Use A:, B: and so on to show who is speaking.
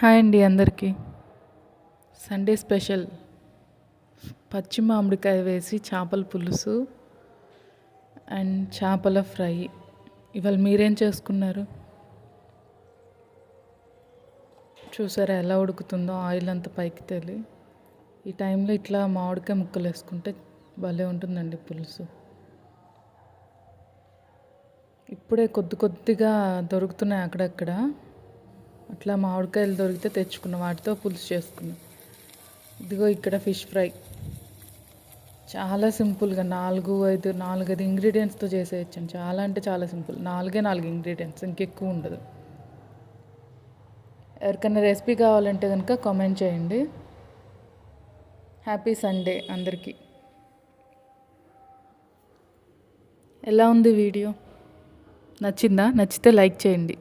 A: Hi అండి అందరికీ. Sunday special పచ్చి మామిడికాయ వేసి చేపల పులుసు అండ్ చేపల ఫ్రై. ఇవాళ మీరేం చేసుకున్నారు? చూసారా ఎలా ఉడుకుతుందో, ఆయిల్ అంతా పైకి తేలి. ఈ టైంలో ఇట్లా మామిడికాయ ముక్కలు వేసుకుంటే భలే ఉంటుందండి పులుసు. ఇప్పుడే కొద్దిగా దొరుకుతున్నాయి అక్కడక్కడ. అట్లా మామిడికాయలు దొరికితే తెచ్చుకున్న వాటితో పులుసు చేసుకున్నాం. ఇదిగో ఇక్కడ ఫిష్ ఫ్రై చాలా సింపుల్గా 4-5 ఇంగ్రీడియంట్స్తో చేసేయచ్చండి. చాలా అంటే చాలా సింపుల్. 4 ఇంగ్రీడియంట్స్, ఇంకెక్కువ ఉండదు. ఎవరికైనా రెసిపీ కావాలంటే కనుక కామెంట్ చేయండి. హ్యాపీ సండే అందరికీ. ఎలా ఉంది వీడియో? నచ్చిందా? నచ్చితే లైక్ చేయండి.